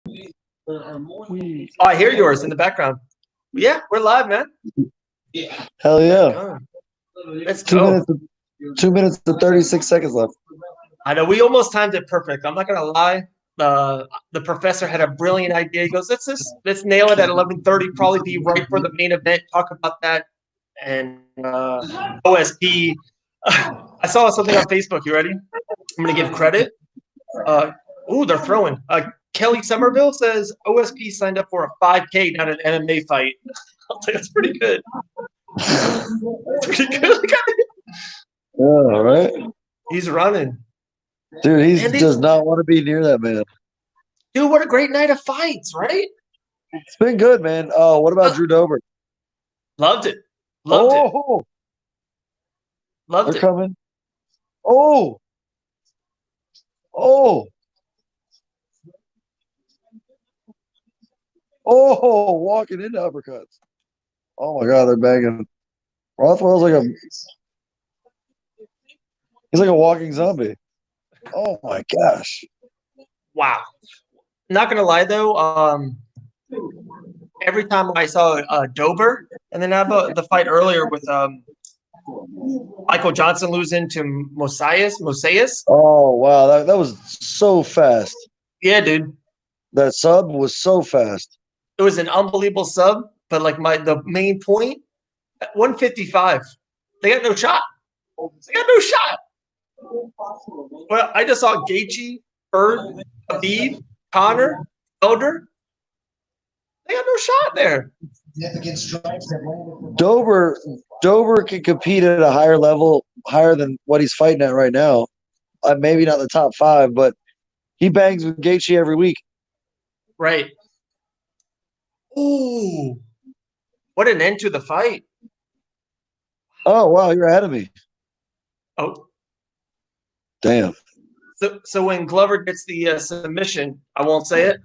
Oh, I hear yours in the background. Yeah, we're live, man. Hell yeah. Go. Let's Two go. minutes, 2 minutes and 36 seconds left. I know we almost timed it perfect. I'm not gonna lie. The professor had a brilliant idea. He goes, let's nail it at 11:30. Probably be right for the main event. Talk about that and OSP. I saw something on Facebook. You ready? I'm gonna give credit. They're throwing. Kelly Somerville says OSP signed up for a 5K, not an MMA fight. I'll say that's pretty good. That's pretty good. Yeah, all right. He's running. Dude, he does not want to be near that man. Dude, what a great night of fights, right? It's been good, man. What about Drew Dober? Loved it. Loved it. Loved They're it. coming. Oh. Walking into uppercuts. Oh my God, they're banging. Rothwell's he's like a walking zombie. Oh my gosh. Wow. Not gonna lie though, every time I saw Dober, and then the fight earlier with Michael Johnson losing to Mosias. Oh wow, that was so fast. Yeah, dude. That sub was so fast. It was an unbelievable sub, but like the main point at 155, they got no shot. They got no shot. Well, I just saw Gaethje, Bird, Habib, Connor, Elder. They got no shot there. Dober can compete at a higher level, higher than what he's fighting at right now. Maybe not the top 5, but he bangs with Gaethje every week. Right. Ooh, what an end to the fight. Oh, wow, you're ahead of me. Oh. Damn. So when Glover gets the submission, I won't say it.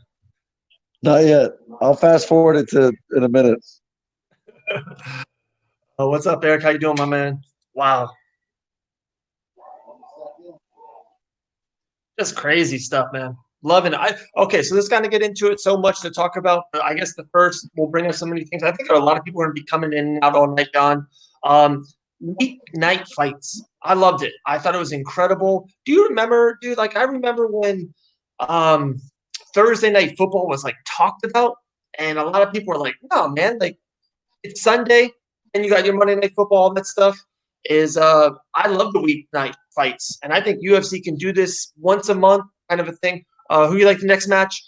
Not yet. I'll fast forward it to in a minute. What's up, Eric? How you doing, my man? Wow. Just crazy stuff, man. Loving it. Okay, so let's kind of get into it. So much to talk about. I guess the first will bring us so many things. I think there are a lot of people going to be coming in and out all night, John. Weeknight fights. I loved it. I thought it was incredible. Do you remember, dude? Like I remember when Thursday night football was like talked about, and a lot of people were like, "No, man, like it's Sunday, and you got your Monday night football, all that stuff." I love the weeknight fights, and I think UFC can do this once a month, kind of a thing. Who you like the next match?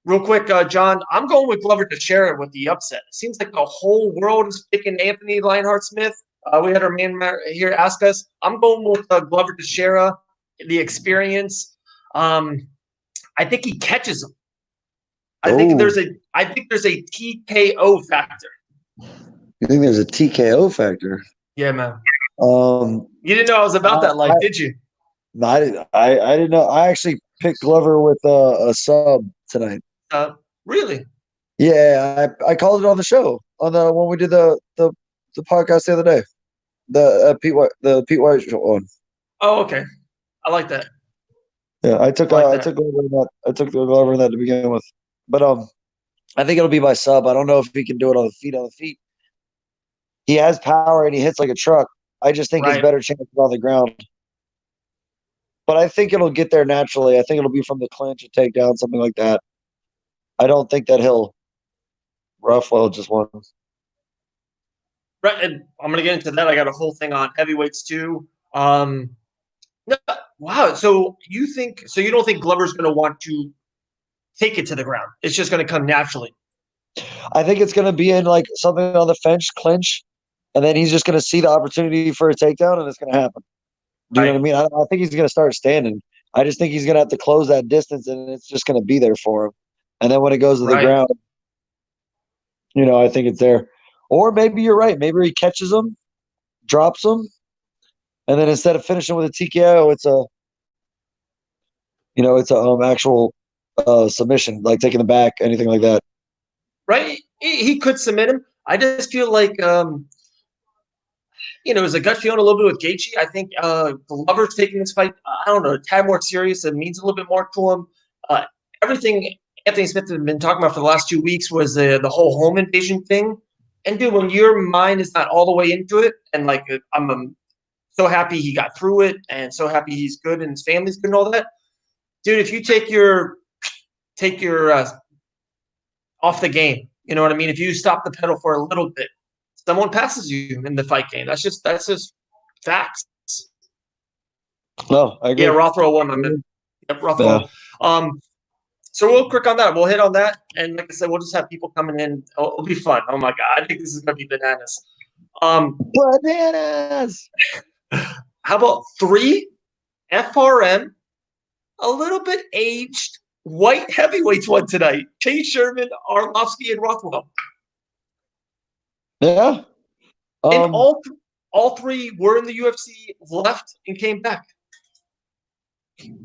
Real quick, John, I'm going with Glover Teixeira with the upset. It seems like the whole world is picking Anthony Lionheart Smith. We had our man here ask us. I'm going with Glover Teixeira, the experience. I think he catches him. I think there's a TKO factor. You think there's a TKO factor? Yeah, man. You didn't know I was about that life, did you? No, I didn't know. I actually picked Glover with a sub tonight. Really? Yeah, I called it on the show when we did the podcast the other day. The Pete White show one. Oh, okay. I like that. Yeah, I took Glover in that. I took the Glover in that to begin with, but I think it'll be my sub. I don't know if he can do it on the feet. He has power and he hits like a truck. I just think his better chance is on the ground. But I think it'll get there naturally. I think it'll be from the clinch, a takedown, something like that. I don't think that he'll Ruffalo just won. Right, and I'm gonna get into that. I got a whole thing on heavyweights too. Wow. So you don't think Glover's gonna want to take it to the ground? It's just gonna come naturally. I think it's gonna be in like something on the fence, clinch, and then he's just gonna see the opportunity for a takedown, and it's gonna happen. Do you know what I mean? I think he's gonna start standing. I just think he's gonna have to close that distance, and it's just gonna be there for him. And then when it goes to the ground, I think it's there. Or maybe you're right. Maybe he catches him, drops him, and then instead of finishing with a TKO, it's a actual submission, like taking the back, anything like that. Right? He could submit him. I just feel like it was a gut feeling a little bit with Gaethje. I think Glover's taking this fight, I don't know, a tad more serious. It means a little bit more to him. Everything Anthony Smith has been talking about for the last 2 weeks was the whole home invasion thing. And dude, when your mind is not all the way into it, and like I'm so happy he got through it, and so happy he's good and his family's good and all that, dude. If you take your off the game, you know what I mean. If you stop the pedal for a little bit, someone passes you in the fight game. That's just facts. No, I agree. Yeah, Rothwell won, my man. Yep, Rothwell. Yeah. So we'll quick on that. We'll hit on that, and like I said, we'll just have people coming in. It'll be fun. Oh my god, I think this is gonna be bananas. Bananas. How about 3 FRM, a little bit aged white heavyweights won tonight? Chase Sherman, Arlovsky, and Rothwell. Yeah. And all 3 were in the UFC, left, and came back.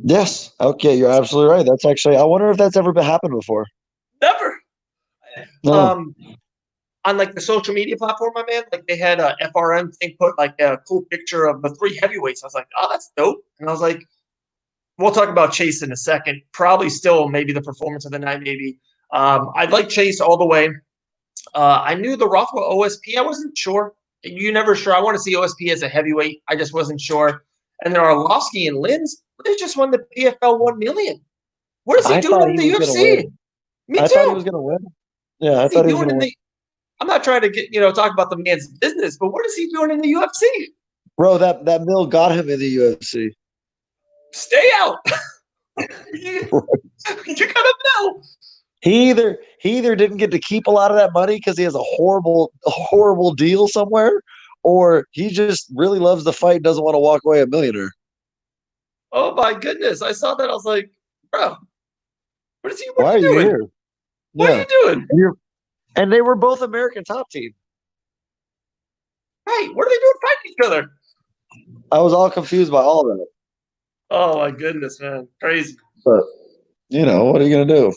Yes. Okay, you're absolutely right. That's actually, I wonder if that's ever been happened before. Never. No. On like the social media platform, my man, like they had a FRM thing put like a cool picture of the 3 heavyweights. I was like, oh, that's dope. And I was like, we'll talk about Chase in a second. Probably still maybe the performance of the night, maybe. I'd like Chase all the way. I knew the Rothwell OSP. I wasn't sure. You never sure. I want to see OSP as a heavyweight. I just wasn't sure. And then Arlovsky and Linz, they just won the PFL 1 million. What is he doing in the UFC? Me too. I thought he was going to win. Yeah, I thought he was going to win. I'm not trying to talk about the man's business, but what is he doing in the UFC? Bro, that mill got him in the UFC. Stay out. You gotta know. He either didn't get to keep a lot of that money because he has a horrible deal somewhere, or he just really loves the fight and doesn't want to walk away a millionaire. Oh my goodness. I saw that. I was like, bro, what are you doing? Why are you here? What are you doing? And they were both American top team. Right. What are they doing fighting each other? I was all confused by all of that. Oh my goodness, man. Crazy. But, what are you going to do?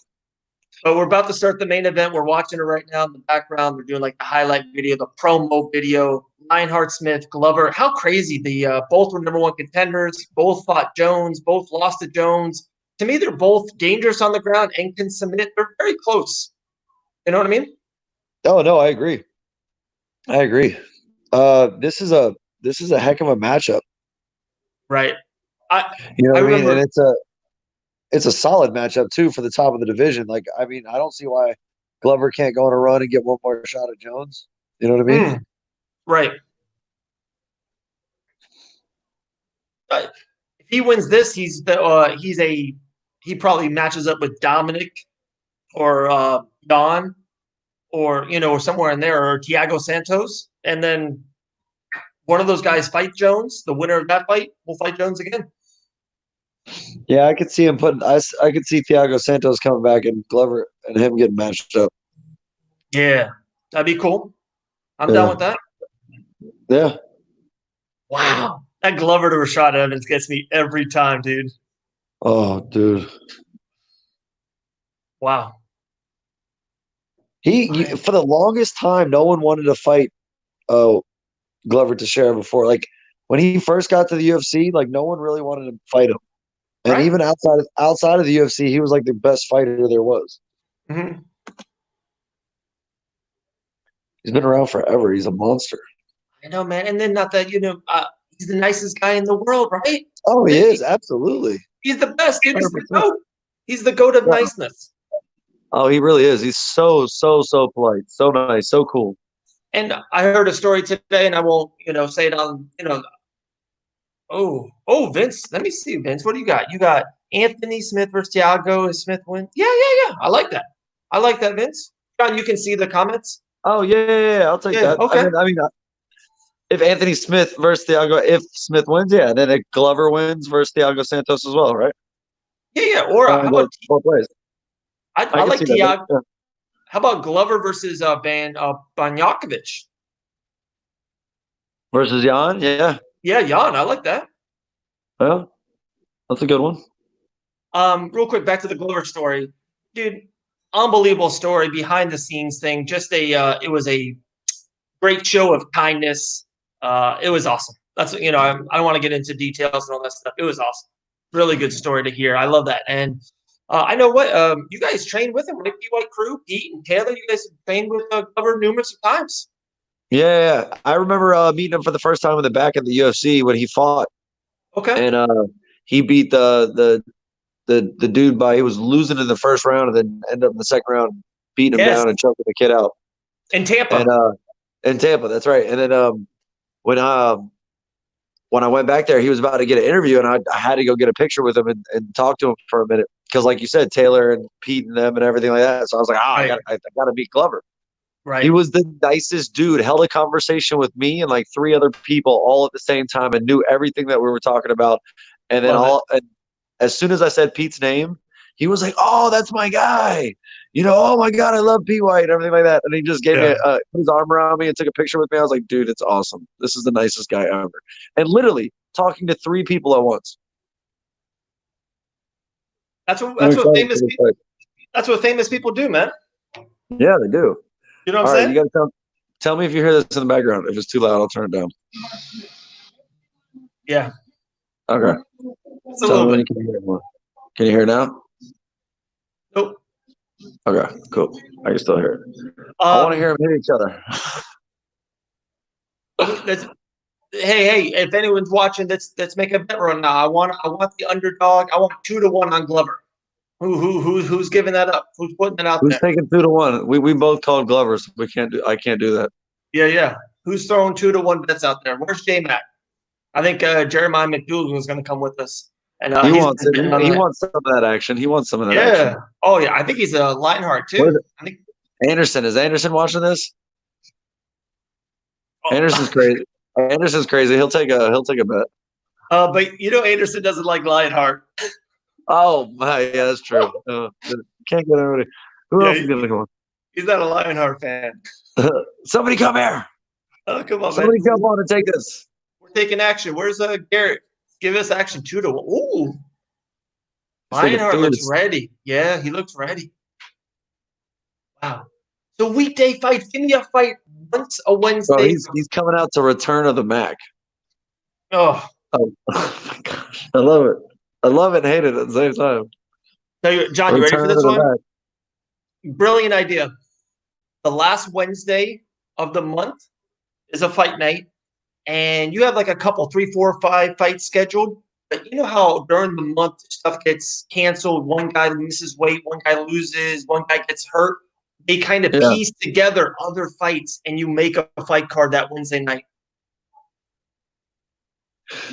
But we're about to start the main event. We're watching it right now in the background. They're doing like the highlight video, the promo video. Lionheart Smith, Glover. How crazy. Both were #1 contenders. Both fought Jones. Both lost to Jones. To me, they're both dangerous on the ground and can submit. They're very close. You know what I mean? Oh no, I agree. This is a heck of a matchup. Right. I mean? And it's a solid matchup too for the top of the division. Like, I mean, I don't see why Glover can't go on a run and get one more shot at Jones. You know what I mean? Right. If he wins this, he probably matches up with Dominic or Don or somewhere in there, or Thiago Santos, and then one of those guys fight Jones. The winner of that fight will fight Jones again. Yeah, I could see him I could see Thiago Santos coming back and Glover and him getting matched up. Yeah, that'd be cool. I'm down with that. Yeah. Wow, that Glover to Rashad Evans gets me every time, dude. Oh, dude. Wow. For the longest time, no one wanted to fight Glover Teixeira before. Like when he first got to the UFC, like no one really wanted to fight him. And right. Even outside of the UFC, he was like the best fighter there was. Mm-hmm. He's been around forever. He's a monster. I know, man. And then not that, he's the nicest guy in the world, right? Oh, he is. Absolutely. He's the best, dude. He's the GOAT. He's the GOAT of niceness. Oh, he really is. He's so polite, so nice, so cool. And I heard a story today, and I won't, say it on, Oh, Vince. Let me see, Vince. What do you got? You got Anthony Smith versus Thiago. Is Smith win? Yeah. I like that. Vince. John, you can see the comments. Oh yeah. I'll take that. Okay. I mean, if Anthony Smith versus Thiago, if Smith wins, yeah, then if Glover wins versus Thiago Santos as well, right? Yeah. Or how about both ways? I like Thiago. Yeah. How about Glover versus Banjakovic? Versus Jan? Yeah. Yeah, Jan. I like that. Well, that's a good one. Real quick, back to the Glover story. Dude, unbelievable story, behind the scenes thing. Just it was a great show of kindness. It was awesome. That's I don't want to get into details and all that stuff. It was awesome. Really good story to hear. I love that. And I know what you guys trained with him, right? P White crew, Pete and Taylor. You guys trained with Glover numerous times. Yeah, I remember meeting him for the first time in the back of the UFC when he fought, Okay. and he beat the dude by he was losing in the first round and then ended up in the second round beating him Yes. down and choking the kid out. In Tampa. And in Tampa, that's right. And then when I went back there, he was about to get an interview, and I had to go get a picture with him and talk to him for a minute because, like you said, Taylor and Pete and them and everything like that. So I was like, Right. I got to meet Glover. Right. He was the nicest dude. Held a conversation with me and like three other people all at the same time and knew everything that we were talking about. And then and as soon as I said Pete's name, he was like, "Oh, that's my guy." Oh my God, I love P White and everything like that. And he just gave me put his arm around me and took a picture with me. I was like, dude, it's awesome. This is the nicest guy ever. And literally talking to three people at once. That's what famous people do, man. Yeah, they do. You know what I'm saying? You gotta tell me if you hear this in the background. If it's too loud, I'll turn it down. Yeah. Okay. It's a little bit. Can you hear it now? Nope. Okay, cool. I can still hear it. I want to hear them hit each other. Hey! If anyone's watching, let's make a bet right now. I want the underdog. I want 2-1 on Glover. Who's giving that up? Who's putting it out there? Who's taking 2-1? We both called Glover, so I can't do that. Yeah. Who's throwing 2-1 bets out there? Where's J-Mac? I think Jeremiah McDougal is going to come with us. And he wants it. He wants some of that action. He wants some of that action. Oh yeah. I think he's a Lionheart too. I think Anderson. Is Anderson watching this? Anderson's crazy. Anderson's crazy. He'll take a bet. But Anderson doesn't like Lionheart. Oh my, yeah, that's true. Can't get everybody. Who else is gonna come on? He's not a Lionheart fan. Somebody come here. Oh, come on, Somebody man. come on and take this. We're taking action. Where's Garrett? Give us action 2-1. Ooh. Lionheart looks ready. Yeah, he looks ready. Wow. So weekday fights. Give me a fight once a Wednesday. Bro, he's coming out to Return of the Mac. Oh my gosh. I love it. I love it and hate it at the same time. John, you ready for this one? Brilliant idea. The last Wednesday of the month is a fight night, and you have like a couple, 3, 4, 5 fights scheduled. But you know how during the month stuff gets canceled, one guy misses weight, one guy loses, one guy gets hurt. They kind of piece together other fights, and you make a fight card that Wednesday night.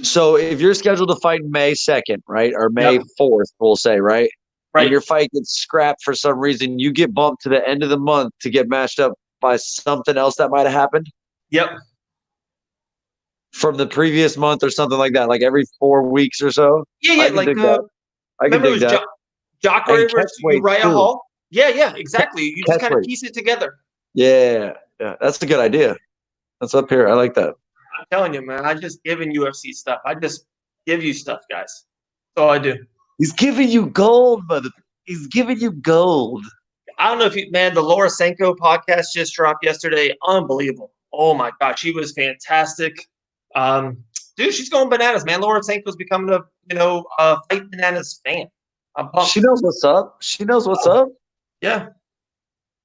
So if you're scheduled to fight May 2nd, right, or May 4th, we'll say, right? And your fight gets scrapped for some reason, you get bumped to the end of the month to get matched up by something else that might have happened? Yep. From the previous month or something like that, like every 4 weeks or so? Yeah, I can dig that. Jacare versus Uriah Hall? Yeah, exactly. You just kind of piece it together. Yeah, that's a good idea. That's up here. I like that. I'm telling you, man. I just giving UFC stuff. I just give you stuff, guys. That's all I do. He's giving you gold, mother. He's giving you gold. I don't know if the Laura Senko podcast just dropped yesterday. Unbelievable. Oh my God, she was fantastic. Dude, she's going bananas, man. Laura Senko's becoming a Fight Bananas fan. I'm pumped. She knows what's up. She knows what's up. Yeah.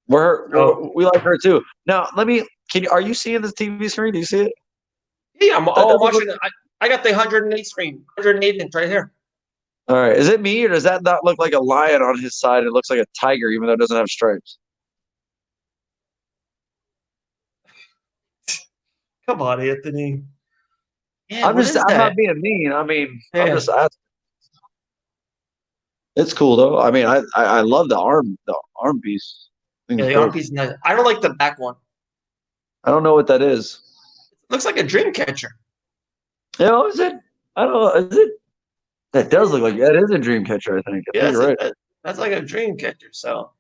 We like her too. Now, are you seeing this TV screen? Do you see it? Yeah, I'm watching it. I got the 108 screen, 108 inch right here. All right. Is it me, or does that not look like a lion on his side? It looks like a tiger, even though it doesn't have stripes. Come on, Anthony. Yeah, I'm not being mean. I mean, I'm just asking. It's cool though. I mean, I love the arm piece. Yeah, the arm piece is nice. I don't like the back one. I don't know what that is. It looks like a dream catcher. Yeah, is it? I don't know. Is it? That does look like that is a dream catcher, I think. Yeah, you're right. That's like a dream catcher. So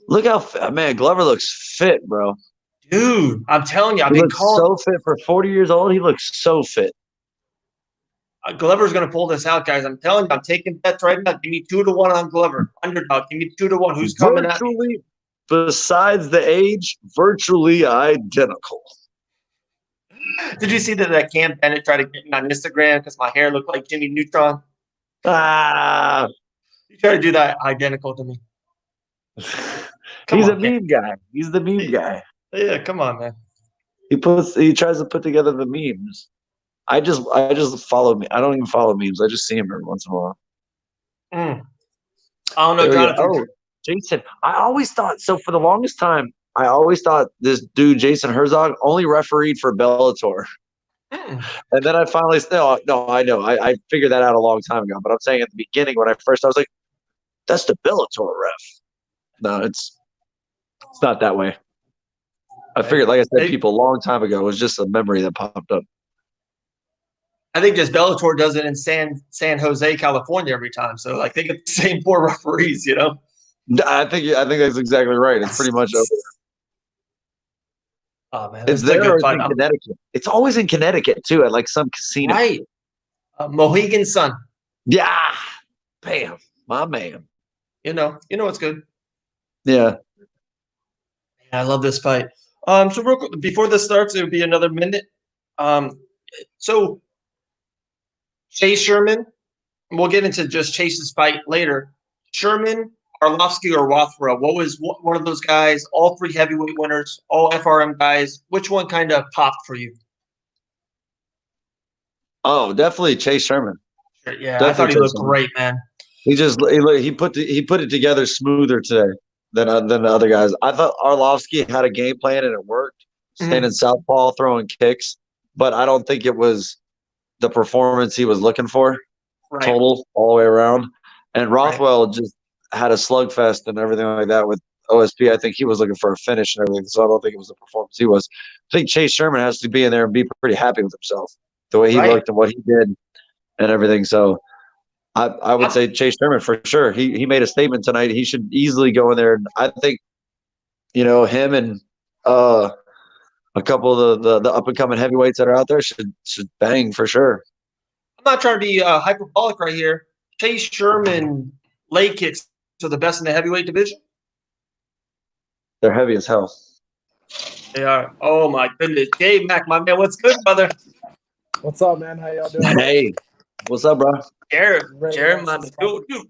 look how Glover looks fit, bro. Dude, I'm telling you, he looks so fit for 40 years old. He looks so fit. Glover's going to pull this out, guys. I'm telling you, I'm taking bets right now. Give me 2-1 on Glover. Underdog. Give me 2-1. Who's coming at me? Besides the age, virtually identical. Did you see that Cam Bennett tried to get me on Instagram because my hair looked like Jimmy Neutron? Ah. You try to do that identical to me. Come He's a on, man. meme guy. He's the meme guy. Yeah, come on, man. He tries to put together the memes. I just follow me. I don't even follow memes. I just see him every once in a while. Mm. I don't know, There we go. Jonathan. Oh, Jason. I always thought so. For the longest time, I always thought this dude Jason Herzog only refereed for Bellator. Mm. And then I finally no, I know. I figured that out a long time ago. But I'm saying at the beginning when I was like, that's the Bellator ref. No, it's not that way. I figured, like I said, people a long time ago. It was just a memory that popped up. I think just Bellator does it in San Jose, California every time. So like they get the same 4 referees, you know. I think that's exactly right. It's pretty much over there. Oh man, It's there or it's in Connecticut. It's always in Connecticut too, at like some casino. Right. Mohegan Sun. Yeah. Bam. My man. You know what's good. Yeah. I love this fight. So real quick, before this starts, it would be another minute. So Chase Sherman, we'll get into just Chase's fight later. Sherman, Arlovsky, or Rothwell? What was one of those guys? All 3 heavyweight winners, all FRM guys. Which one kind of popped for you? Oh, definitely Chase Sherman. Yeah, definitely I thought he looked great, man. He put it together smoother today than the other guys. I thought Arlovsky had a game plan and it worked, standing southpaw, throwing kicks, but I don't think it was the performance he was looking for total all the way around. And Rothwell just had a slugfest and everything like that with OSP. I think he was looking for a finish and everything, so I don't think it was the performance he was. I think Chase Sherman has to be in there and be pretty happy with himself, the way he looked and what he did and everything. So I would say Chase Sherman for sure. He made a statement tonight. He should easily go in there. I think, him and a couple of the up and coming heavyweights that are out there should bang for sure. I'm not trying to be hyperbolic right here. Chase Sherman leg kicks are the best in the heavyweight division. They're heavy as hell. They are. Oh my goodness, Dave Mack, my man, what's good, brother? What's up, man? How y'all doing? Hey, what's up, bro? Jared, my dude,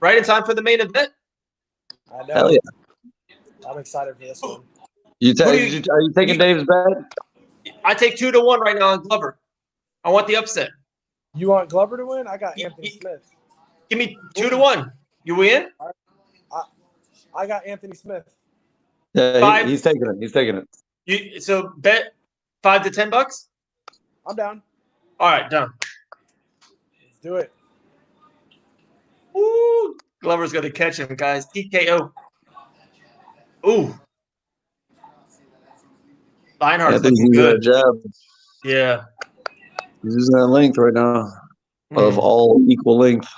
right in time for the main event. I know. Hell yeah! I'm excited for this one. Are you taking Dave's bet? I take 2-1 right now on Glover. I want the upset. You want Glover to win? I got Anthony Smith. Give me 2-1. You win? I got Anthony Smith. Yeah, he's taking it. He's taking it. So bet $5 to $10. I'm down. All right, done. Let's do it. Ooh, Glover's gonna catch him, guys. TKO. Ooh. Lionheart's looking good. Jab. Yeah. He's using that length right now of all equal length.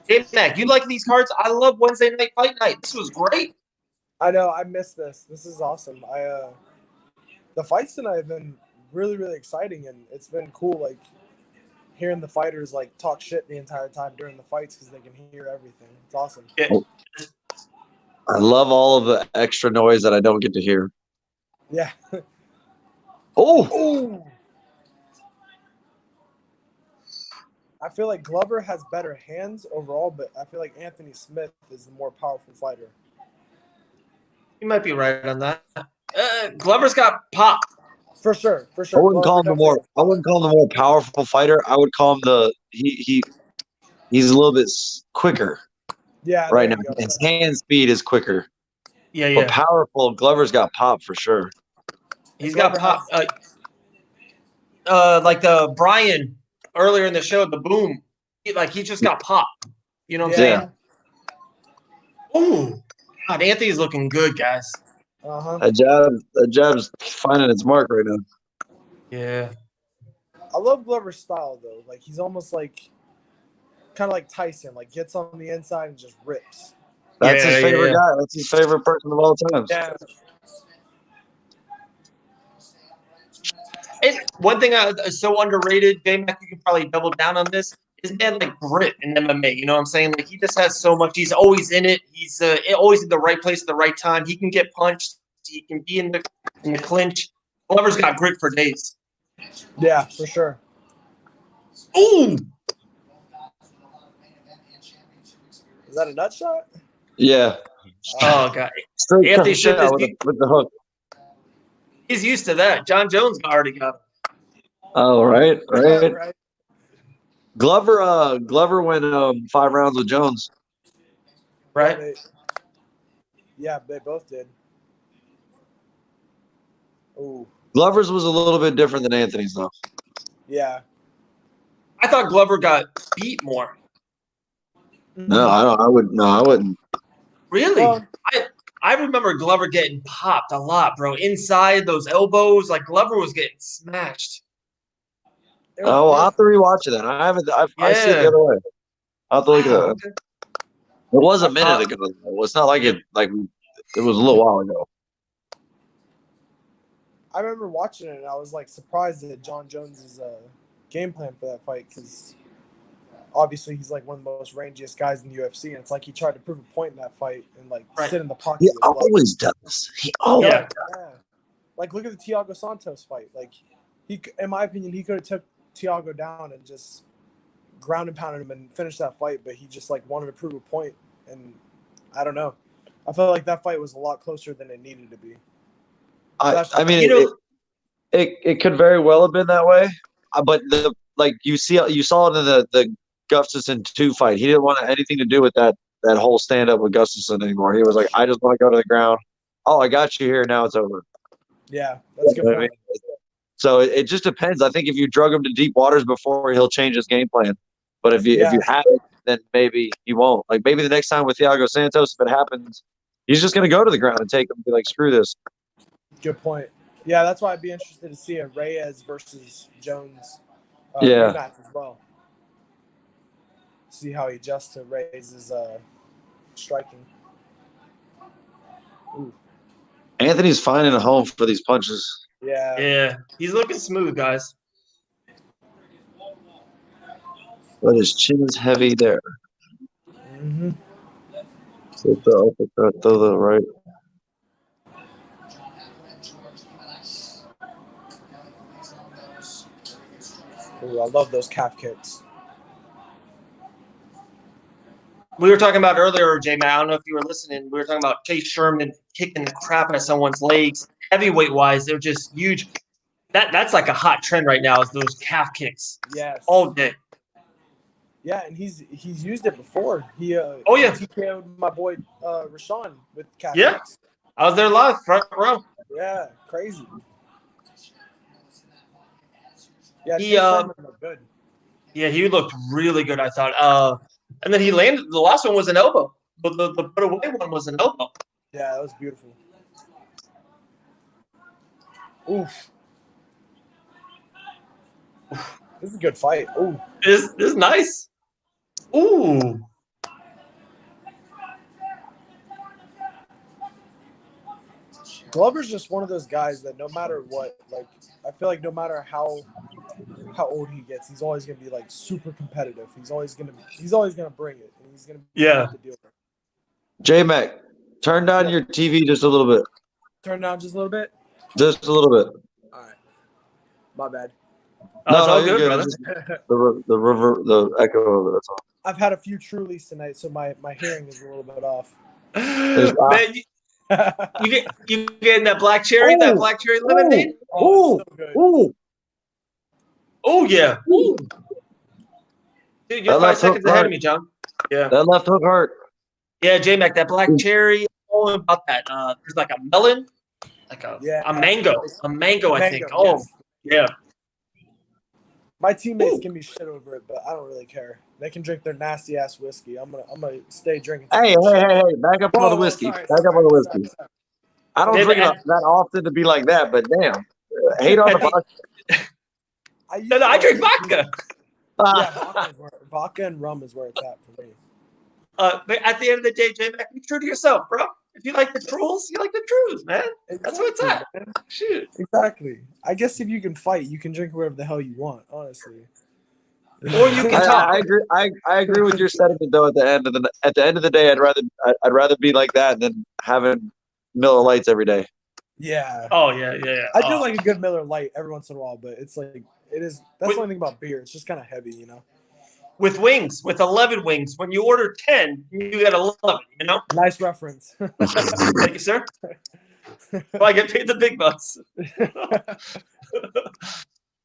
Hey, Mac, you like these cards? I love Wednesday night fight night. This was great. I know. I missed this. This is awesome. The fights tonight have been really, really exciting, and it's been cool, like, hearing the fighters, like, talk shit the entire time during the fights because they can hear everything. It's awesome. Yeah. I love all of the extra noise that I don't get to hear. Yeah. Oh! I feel like Glover has better hands overall, but I feel like Anthony Smith is the more powerful fighter. You might be right on that. Glover's got pop. For sure. I wouldn't call him the more powerful fighter. I would call him he's a little bit quicker. Yeah. Right now, his hand speed is quicker. Yeah. But powerful. Glover's got pop for sure. He's got pop. Like the Brian earlier in the show, the boom. He just got pop. You know what I'm saying? Ooh. God, Anthony's looking good, guys. That jab's finding its mark right now. Yeah. I love Glover's style though. Like he's almost like kind of like Tyson, like gets on the inside and just rips. That's his favorite guy. That's his favorite person of all time. Yeah. And one thing is so underrated, J-Mac, you can probably double down on this, is man like grit in MMA. You know what I'm saying? Like he just has so much. He's always in it. He's always in the right place at the right time. He can get punched. He can be in the clinch. Glover's got grit for days. Yeah, for sure. Ooh. Is that a nut shot? Yeah. Oh god, Straight Anthony shot Smith with the hook. he's used to that. John Jones already got him. Oh, right. Right. Glover went 5 rounds with Jones. Right? Yeah, they both did. Ooh. Glover's was a little bit different than Anthony's, though. Yeah. I thought Glover got beat more. No, I wouldn't. Really? Well, I remember Glover getting popped a lot, bro. Inside those elbows, like Glover was getting smashed. I'll have to rewatch it then. I haven't. I see it the Yeah. other way. I'll have to look at Wow, it. okay. It was a minute ago. It's not like it was a little while ago. I remember watching it and I was like surprised at John Jones's game plan for that fight because obviously he's like one of the most rangiest guys in the UFC, and it's like he tried to prove a point in that fight and like sit in the pocket. He always does. He always Yeah. does. Yeah. Like look at the Thiago Santos fight. Like he, in my opinion, he could have took Thiago down and just ground and pounded him and finished that fight, but he just like wanted to prove a point, and I don't know. I felt like that fight was a lot closer than it needed to be. I mean, it could very well have been that way, but you saw it in the Gustafsson 2 fight. He didn't want anything to do with that whole stand up with Gustafsson anymore. He was like, I just want to go to the ground. Oh, I got you here. Now it's over. Yeah, that's a good point. So it just depends. I think if you drug him to deep waters before, he'll change his game plan. But if you haven't, then maybe he won't. Like maybe the next time with Thiago Santos, if it happens, he's just going to go to the ground and take him and be like, screw this. Good point. Yeah, that's why I'd be interested to see a Reyes versus Jones match as well. See how he adjusts to Reyes' striking. Ooh. Anthony's finding a home for these punches. Yeah. Yeah. He's looking smooth, guys. But his chin is heavy there. Mm-hmm. So the uppercut, throw the right. Ooh, I love those calf kicks. We were talking about earlier, J-Man, I don't know if you were listening. We were talking about Chase Sherman kicking the crap out of someone's legs. Heavyweight-wise, they're just huge. That's like a hot trend right now is those calf kicks. Yes. All day. Yeah, and he's used it before. He TKO'd my boy Rashawn with calf kicks. I was there live, front row. Yeah, crazy. Yeah, He Sherman looked good. Yeah, he looked really good, I thought. And then he landed. The last one was an elbow. But the put away one was an elbow. Yeah, that was beautiful. Oof. This is a good fight. Ooh. This is nice. Ooh. Glover's just one of those guys that no matter what, like I feel like no matter how old he gets, he's always gonna be like super competitive. He's always gonna bring it. And he's gonna be fun to deal with. J-Mac, turn down your TV just a little bit. Turn down just a little bit? Just a little bit. All right. My bad. No, you're good, brother. The echo of it, that's all. I've had a few Trulies tonight, so my hearing is a little bit off. Man, you getting that black cherry, lemonade? Oh, so good. Oh yeah. Ooh. Dude, you're 5 seconds ahead of me, John. Yeah. That left hook hurt. Yeah, J-Mac, that black cherry. Oh, about that. There's like a melon, like a mango. A mango, I think. Oh, yeah. My teammates give me shit over it, but I don't really care. They can drink their nasty ass whiskey. I'm gonna stay drinking. Hey! Back up on the whiskey. Back up on the whiskey. I don't drink it that often to be like that, but damn, hate on the vodka. I drink vodka. Yeah, vodka and rum is where it's at for me. But at the end of the day, J-Mac, be true to yourself, bro. If you like the trolls, you like the truth, man. Exactly, that's what it's at. Man. Shoot. Exactly. I guess if you can fight, you can drink whatever the hell you want, honestly. Or you can talk. I agree with your sentiment though. At the end of the day, I'd rather be like that than having Miller Lights every day. Yeah. Oh yeah. I do like a good Miller Light every once in a while, but it's like that's the only thing about beer. It's just kind of heavy, you know. with wings, with 11 wings. When you order 10, you get 11, you know? Nice reference. Thank you, sir. Well, I get paid the big bucks.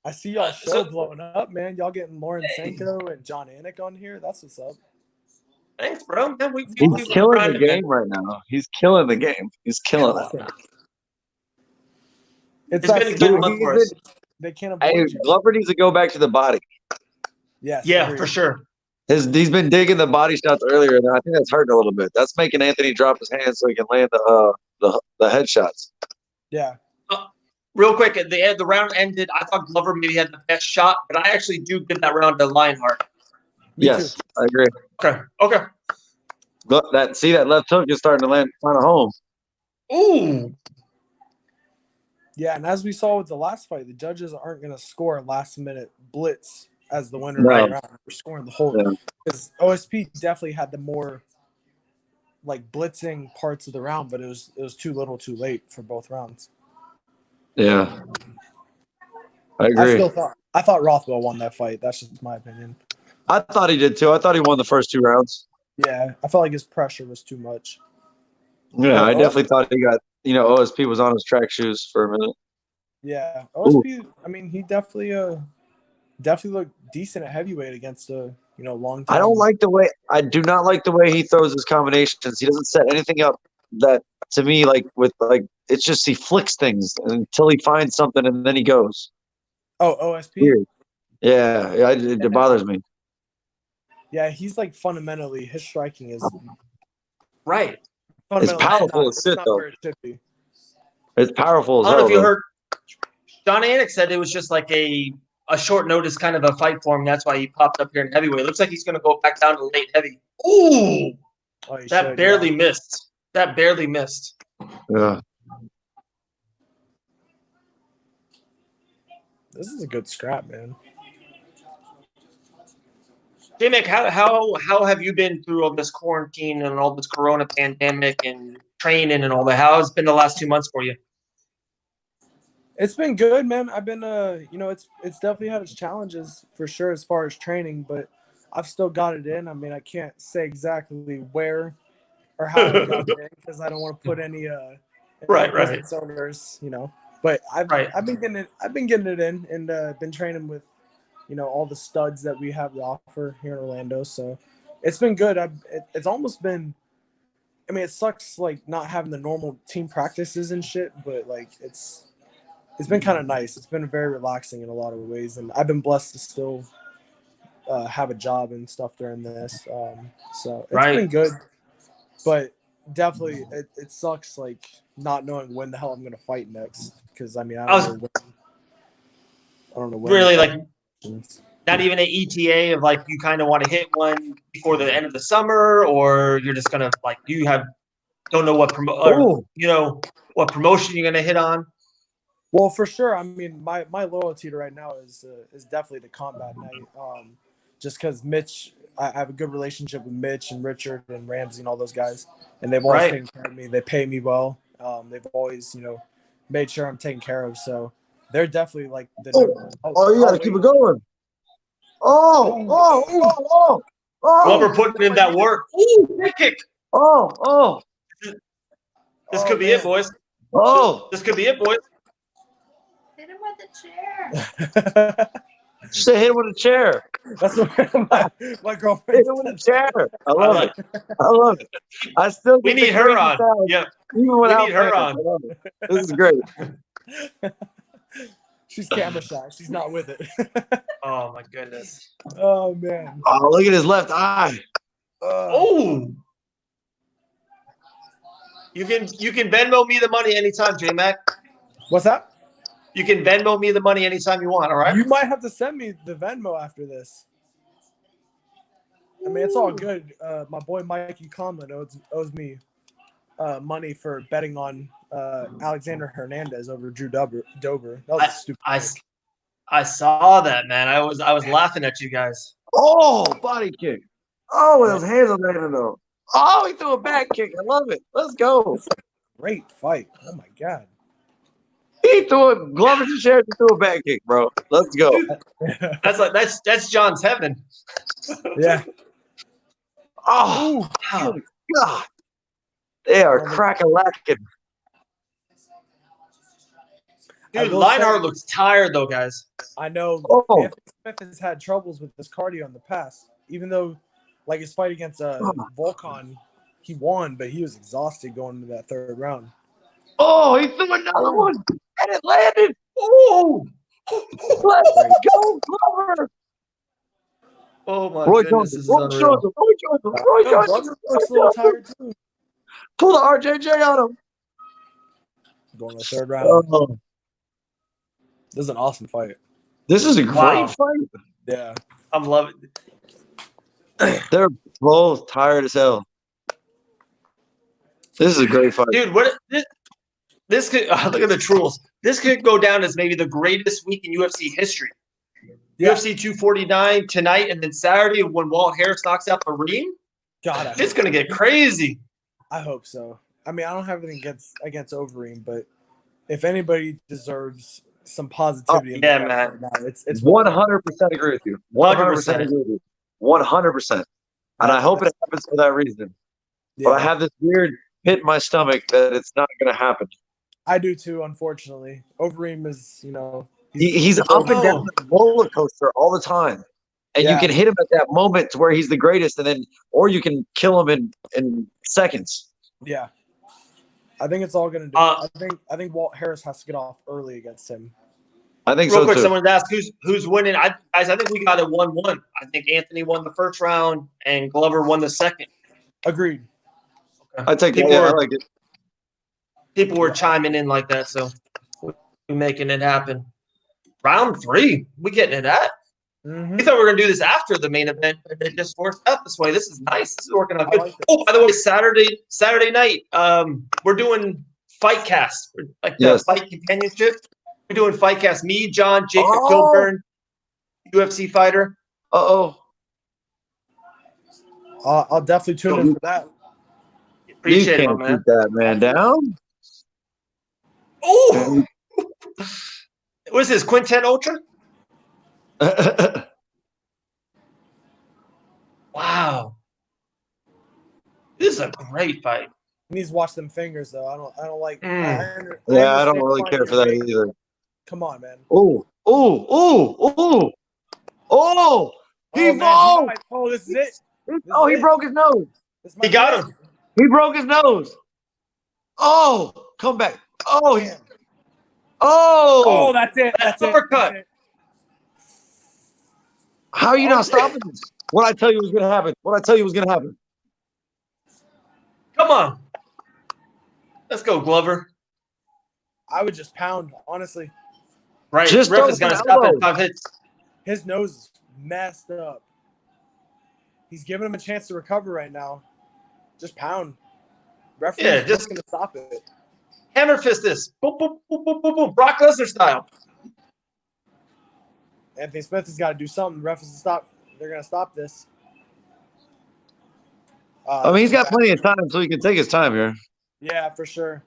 I see y'all show So- blowing up, man. Y'all getting Lauren Senko and John Anik on here. That's what's up. Thanks, bro. Man, He's killing the game right now. He's killing the game. He's killing it. It's It's been a good month for us. They can't Hey, avoid you. Glover needs to go back to the body. Yes. Yeah, agreed. for sure. He's been digging the body shots earlier, and I think that's hurting a little bit. That's making Anthony drop his hands so he can land the headshots. Yeah. Real quick, the round ended. I thought Glover maybe had the best shot, but I actually do give that round to Lionheart. Me Yes, too. I agree. Okay. Look, that left hook is starting to find a home. Ooh. Yeah, and as we saw with the last fight, the judges aren't going to score a last-minute blitz as the winner No. of the round. We're scoring the whole because OSP definitely had the more like blitzing parts of the round, but it was too little, too late for both rounds. Yeah, I agree. I thought Rothwell won that fight. That's just my opinion. I thought he did too. I thought he won the first 2 rounds. Yeah, I felt like his pressure was too much. Yeah, I definitely thought he got. OSP was on his track shoes for a minute. Yeah, OSP. I mean, he definitely looked decent at heavyweight against a long time. I do not like the way he throws his combinations. He doesn't set anything up that to me it's just he flicks things until he finds something and then he goes. Oh, OSP. Weird. Yeah, it bothers me. Yeah, he's like fundamentally his striking is Right. It's powerful as shit though. where it should be. It's powerful as I don't know hell. if you heard. John Anik said it was just like a short notice kind of a fight for him. That's why he popped up here in heavyweight. Looks like he's going to go back down to late heavy. Ooh, that barely missed. That barely missed. Yeah. This is a good scrap, man. J-Mac, how have you been through all this quarantine and all this corona pandemic and training and all that? How has been the last 2 months for you? It's been good, man. I've been it's definitely had its challenges for sure as far as training, but I've still got it in. I mean, I can't say exactly where or how I got it in because I don't want to put any business owners, But I've been getting it in and been training with all the studs that we have to offer here in Orlando. So it's been good. It's almost been. I mean, it sucks like not having the normal team practices and shit, but like it's been kind of nice. It's been very relaxing in a lot of ways, and I've been blessed to still have a job and stuff during this. So it's been good, but definitely it sucks like not knowing when the hell I'm going to fight next. Because I mean, I don't know when. Really, like not even an ETA of like you kind of want to hit one before the end of the summer, or you're just gonna like don't know what what promotion you're gonna hit on. Well, for sure. I mean, my loyalty to right now is definitely the combat night. Just because Mitch, I have a good relationship with Mitch and Richard and Ramsey and all those guys, and they've always taken care of me. They pay me well. They've always, made sure I'm taken care of. So they're definitely like the. You gotta keep it going. Glover putting in that work. Ooh, great kick. This could be it, boys. This could be it, boys. Hit him with a chair. Just hit him with a chair. That's what my girlfriend. Hit him with a chair. I love it. I love it. I still. We need her on. Yeah. Even we need her on. This is great. She's camera shy. She's not with it. Oh my goodness. Oh man. Oh, look at his left eye. You can Venmo me the money anytime, J-Mac. What's that? You can Venmo me the money anytime you want, all right? You might have to send me the Venmo after this. I mean, it's all good. My boy Mikey Conlon owes me money for betting on Alexander Hernandez over Drew Dober. That was a stupid I saw that, man. I was laughing at you guys. Oh, body kick. Oh, with his hands on the head though. Oh, he threw a back kick. I love it. Let's go. Great fight. Oh my god. He threw a Glover just shared to threw a back kick, bro. Let's go. That's John's heaven. Yeah. Oh, Wow. good God. They are crack-a-lacking. Dude, will Lionheart say- looks tired though, guys. I know Oh. Anthony Smith has had troubles with his cardio in the past. Even though, like his fight against Volkan, he won, but he was exhausted going into that third round. Oh, he threw another one, and it landed. Oh, Let's go, Glover. oh my Roy goodness, Jones. this is Roy unreal. Jones. Roy Jones. Glover looks a little tired too. Pull the RJJ on him. Going to the third round. Oh, This is an awesome fight. this is a great Wow. fight. Yeah. I'm loving it. They're both tired as hell. This is a great fight. Dude, this could look at the trolls. This could go down as maybe the greatest week in UFC history. Yeah. UFC 249 tonight, and then Saturday when Walt Harris knocks out Kareem. God, It's gonna get crazy. I hope so. I mean, I don't have anything against Overeem, but if anybody deserves some positivity, yeah, in the man. right now, it's 100% agree with you. 100% agree with you. 100%. And I hope it happens for that reason. Yeah, But I have this weird pit in my stomach that it's not going to happen. I do too. Unfortunately, Overeem is, He's up and down the roller coaster all the time. And you can hit him at that moment to where he's the greatest, and then or you can kill him in seconds. Yeah, I think it's all gonna do. I think Walt Harris has to get off early against him. I think Real so quick, too. someone asked who's winning. Guys, I think we got it 1-1. I think Anthony won the first round and Glover won the second. Agreed. I take it. People Yeah, I were- like it. People were chiming in like that, so we're making it happen. Round 3, we getting it at. Mm-hmm. We thought we were gonna do this after the main event, but it just worked out this way. This is nice. This is working out I good. like this. Oh, by the way, Saturday night, we're doing Fight Cast, like the Yes. fight companionship. We're doing Fight Cast. Me, John, Jacob Oh. Kilburn, UFC fighter. Uh-oh. I'll definitely tune in for that. Appreciate You it, can't my man. keep that man down. Oh, what is this? Quintet Ultra? Wow, this is a great fight. He needs to watch them fingers though. I don't like. Yeah, I understand don't really finding care for your that mate. either. Come on, man. Oh, oh, oh, oh, oh! He Oh, man, falls. oh, this is it. Oh, he broke his nose. This He got him. He broke his nose. Oh, come back. Oh, Damn. oh. That's it. That's it. Uppercut. That's it. How are you not stopping this? What I tell you was going to happen. What I tell you was going to happen. Come on, let's go, Glover. I would just pound, honestly. Right, Just ref throw is gonna some stop at elbows. 5 hits. His nose is messed up. He's giving him a chance to recover right now. Just pound. Referee's Yeah, just just- gonna stop it. Hammer fist this. Boom, boom, boom, boom, boom, boom. Brock Lesnar style. Anthony Smith has got to do something. Ref is to stop. They're gonna stop this. I mean, he's got plenty of time, so he can take his time here. Yeah, for sure.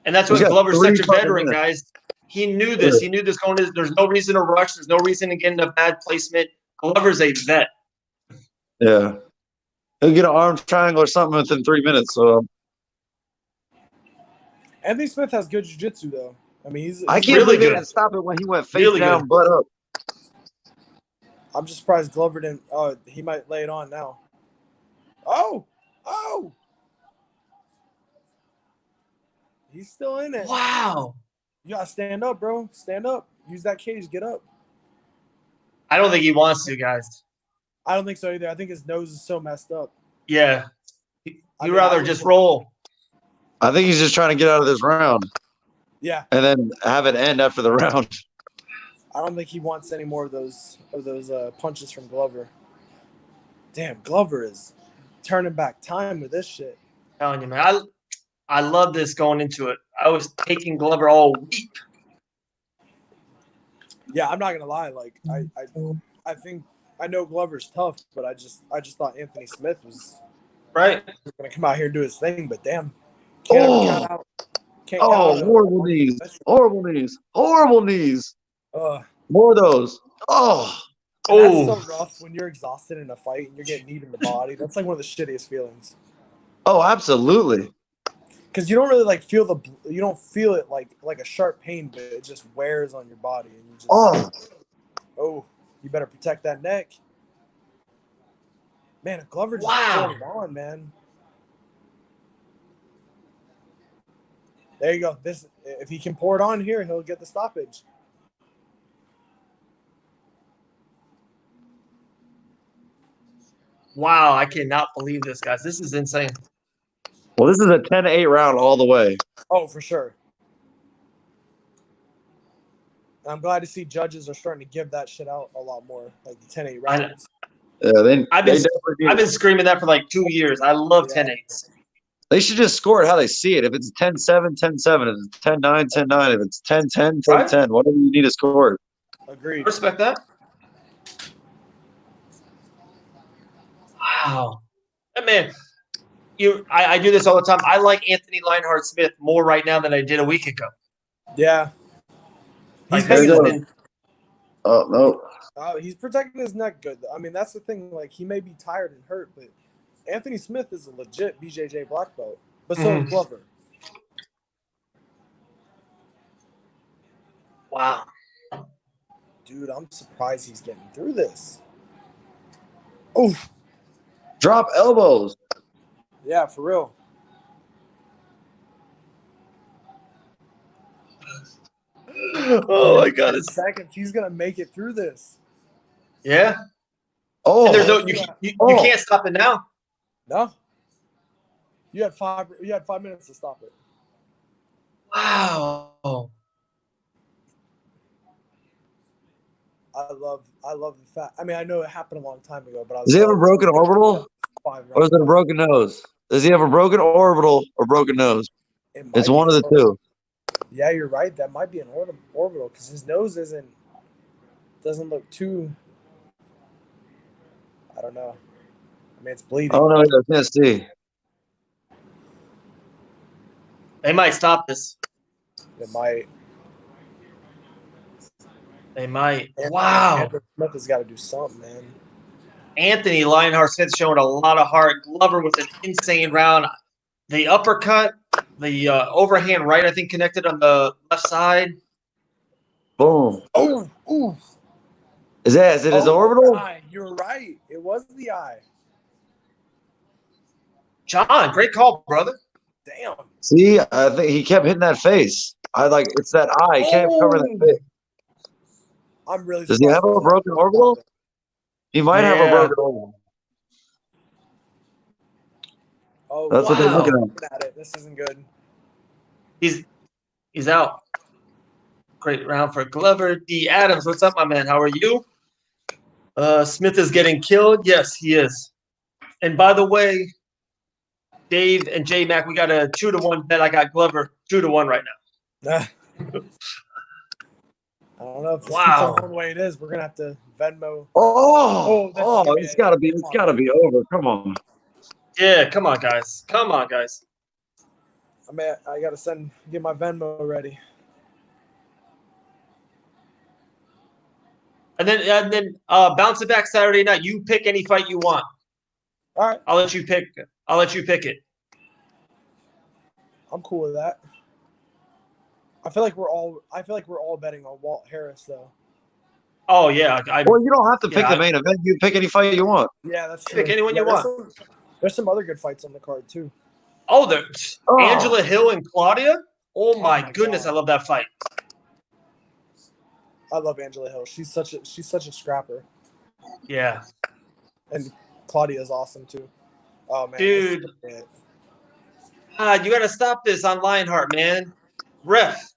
And that's He's what got Glover's 3 such a fucking veteran, minutes. guys. He knew this. He knew this going to. There's no reason to rush. There's no reason to get in a bad placement. Glover's a vet. Yeah. He'll get an arm triangle or something within 3 minutes. So Anthony Smith has good jiu-jitsu, though. I mean, he's I can't really believe they good. didn't stop it when he went face Really down, good. butt up. I'm just surprised Glover didn't. Oh, he might lay it on now. Oh, he's still in it. Wow. You gotta stand up, bro. Stand up. Use that cage. Get up. I don't think he wants to, guys. I don't think so either. I think his nose is so messed up. Yeah. I You'd mean, rather I would- just roll. I think he's just trying to get out of this round Yeah, and then have it end after the round. I don't think he wants any more of those punches from Glover. Damn, Glover is turning back time with this shit. Telling you, man. I love this going into it. I was taking Glover all week. Yeah, I'm not gonna lie. Like I think I know Glover's tough, but I just thought Anthony Smith was Right. gonna come out here and do his thing. But damn, can't have a count out. Can't count Oh, on it. horrible knees. Horrible knees. Horrible knees. Ugh. More of those. Oh. And that's so Oh, rough when you're exhausted in a fight and you're getting kneed in the body. That's like one of the shittiest feelings. Oh, absolutely. Because you don't really like feel you don't feel it like a sharp pain, but it just wears on your body, and you just you better protect that neck. Man, if Glover just poured it on, man. There you go. This if he can pour it on here, he'll get the stoppage. wow. I cannot believe this, guys. This is insane. Well, this is a 10-8 round all the way. Oh, for sure. I'm glad to see judges are starting to give that shit out a lot more, like the 10-8 rounds. Yeah, I've been screaming that for like 2 years. I love 10-8s. They should just score it how they see it. If it's 10-7, 10-7. If it's 10-9, 10-9. If it's 10-10, 10-10. Whatever you need to score it. Agreed. I respect that. Wow. Man, I do this all the time. I like Anthony Lionheart Smith more right now than I did a week ago. Yeah. Like, oh, no. He's protecting his neck good. I mean, that's the thing. Like, he may be tired and hurt, but Anthony Smith is a legit BJJ black belt. But so is Glover. Wow. Dude, I'm surprised he's getting through this. Oof. Drop elbows. Yeah, for real. Oh my God! Seconds, he's gonna make it through this. Yeah. Oh, and there's no you can't stop it now. No. You had 5 minutes to stop it. Wow. I love the fact. I mean, I know it happened a long time ago, but does he have a broken orbital? Or is it a broken nose? Does he have a broken orbital or broken nose? It's one of the two. Yeah, you're right. That might be an orbital because his nose doesn't look too. I don't know. I mean, it's bleeding. Oh no, I can't see. They might stop this. It might. They might. Wow. Anthony Smith has got to do something, man. Anthony Lionheart Smith showing a lot of heart. Glover with an insane round. The uppercut, the overhand right, I think, connected on the left side. Boom. Oh, ooh. Is it his orbital? You're right. It was the eye. John, great call, brother. Damn. See, I think he kept hitting that face. It's that eye. He can't cover that face. I'm really. Does he have a broken orbital? He might have a broken orbital. Oh, that's what they're looking at. It. This isn't good. He's out. Great round for Glover. D. Adams, what's up, my man? How are you? Smith is getting killed. Yes, he is. And by the way, Dave and J Mac, we got a 2-1 bet. I got Glover 2-1 right now. I don't know if this keeps on going the way it is. We're gonna have to Venmo. It's gotta be over. Come on. Yeah, come on, guys. Come on, guys. I gotta get my Venmo ready. And then bounce it back Saturday night. You pick any fight you want. All right. I'll let you pick it. I'm cool with that. I feel like we're all betting on Walt Harris though. Oh yeah. Well, you don't have to pick the main event. You pick any fight you want. Yeah, that's true. Pick anyone you want. There's some other good fights on the card too. Oh, there's Angela Hill and Claudia. Oh my goodness, God. I love that fight. I love Angela Hill. She's such a scrapper. Yeah. And Claudia's awesome too. Oh man, dude. You gotta stop this on Lionheart, man. Ref.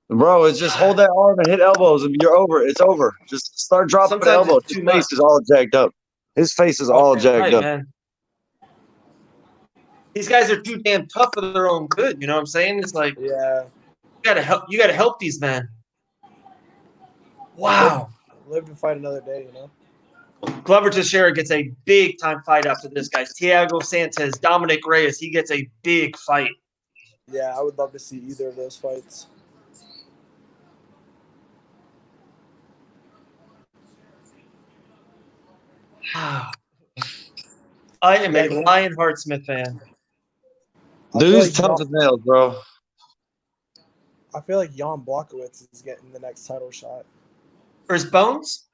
Bro, it's just hold that arm and hit elbows and you're over. It's over. Just start dropping the elbows. His face is all jacked up. His face is all jacked up. Man. These guys are too damn tough for their own good. You know what I'm saying? It's like, yeah, you gotta help these men. Wow. Live to fight another day, you know. Glover Teixeira gets a big time fight after this, guys. Thiago Santos, Dominic Reyes, he gets a big fight. Yeah, I would love to see either of those fights. I am a Lionheart Smith fan. Dude's tough as nails, bro. I feel like Jan Blachowicz is getting the next title shot. First Bones?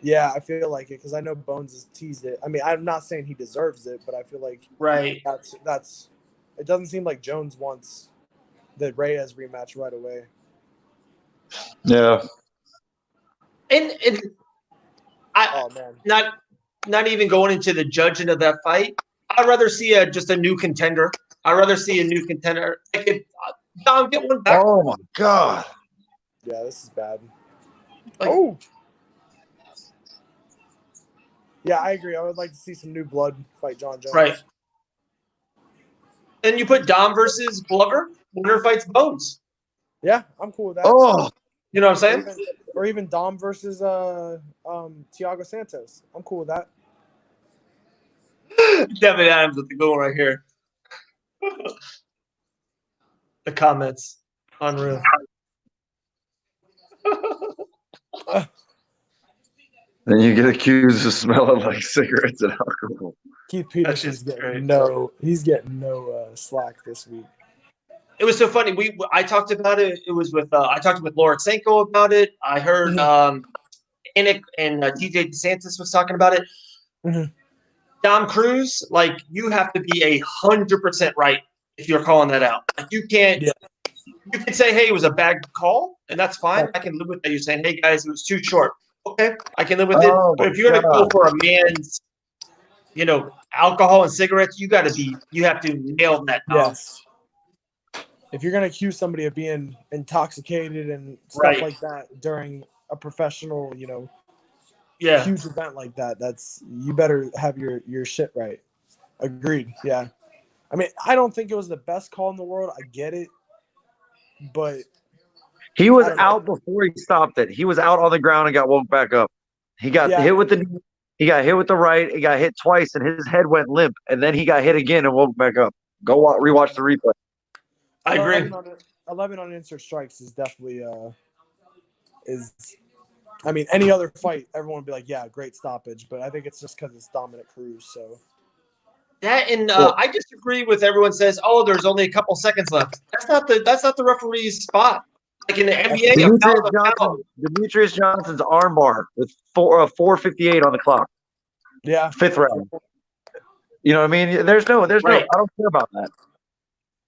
Yeah, I feel like it because I know Bones has teased it. I mean, I'm not saying he deserves it, but I feel like that's. It doesn't seem like Jones wants the Reyes rematch right away. Yeah. And not even going into the judging of that fight. I'd rather see just a new contender. I'd rather see a new contender. Like Dom, get one back. Oh my God. Yeah, this is bad. Like, yeah, I agree. I would like to see some new blood fight John Jones. Right. And you put Dom versus Glover. Winner fights Bones. Yeah, I'm cool with that. Oh, you know what I'm saying? Or even Dom versus Thiago Santos. I'm cool with that. Devin Adams with the goal right here. The comments. Unreal. Then you get accused of smelling like cigarettes and alcohol. Keith Peterson's getting no slack this week. It was so funny. I talked about it. It was with I talked with Lorentsenko about it. I heard Anik and TJ DeSantis was talking about it. Mm-hmm. Dom Cruz, like you have to be 100% right if you're calling that out. Like you can't. Yeah. You can say, "Hey, it was a bad call," and that's fine. I can live with that. You're saying, "Hey, guys, it was too short." Okay, I can live with it. But if you're gonna go for a man's, alcohol and cigarettes, you have to nail that. Yes. If you're gonna accuse somebody of being intoxicated and stuff like that during a professional, huge event like that, you better have your shit right. Agreed. Yeah. I mean, I don't think it was the best call in the world. I get it, but he was out before he stopped it. He was out on the ground and got woke back up. He got hit with the right. He got hit twice, and his head went limp. And then he got hit again and woke back up. Go rewatch the replay. I agree. 11 on insert strikes is definitely I mean, any other fight, everyone would be like, yeah, great stoppage. But I think it's just because it's Dominic Cruz. So that, and I disagree with everyone says, oh, there's only a couple seconds left. That's not the referee's spot. Like in the NBA, Demetrius Johnson's armbar with 4:58 on the clock. Yeah, 5th round. You know what I mean? There's no. I don't care about that.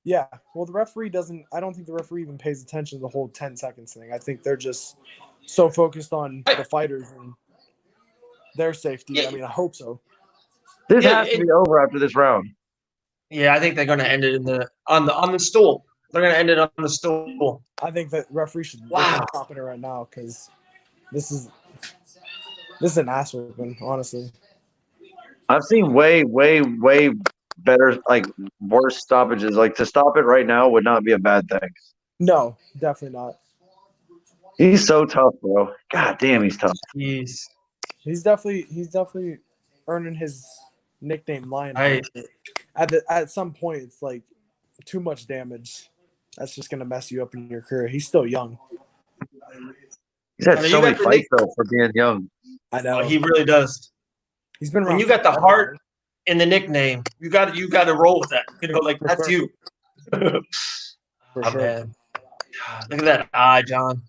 Yeah, well, the referee doesn't. I don't think the referee even pays attention to the whole 10 seconds thing. I think they're just so focused on the fighters and their safety. Yeah. I mean, I hope so. This has to be over after this round. Yeah, I think they're going to end it on the stool. They're going to end it on the stool. I think that referee should stop it right now because this is an ass whooping, honestly. I've seen way, way, way better, like worse stoppages. Like to stop it right now would not be a bad thing. No, definitely not. He's so tough, bro. God damn, he's tough. He's definitely earning his nickname Lionheart. At some point, it's like too much damage. That's just gonna mess you up in your career. He's still young. He's had so many fights though for being young. I know he really does. He's been around. When you got the heart in the nickname, you got to roll with that. Like that's sure. You. For sure. Man. Look at that eye, John.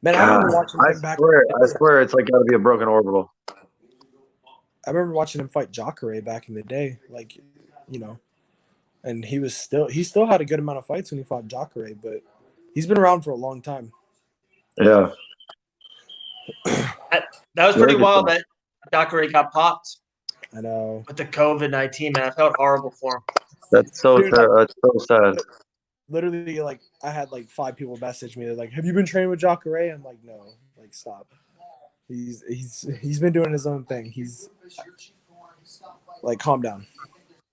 Man, I remember watching him back. I swear, it's like got to be a broken orbital. I remember watching him fight Jacare back in the day, like, and he still had a good amount of fights when he fought Jacare, but he's been around for a long time. Yeah. That was pretty wild that Jacare got popped. I know. With the COVID-19, man, I felt horrible for him. That's so sad. That's so sad. Literally, like, I had like 5 people message me. They're like, "Have you been training with Jacare?" I'm like, "No." Like, stop. He's been doing his own thing. He's like, calm down.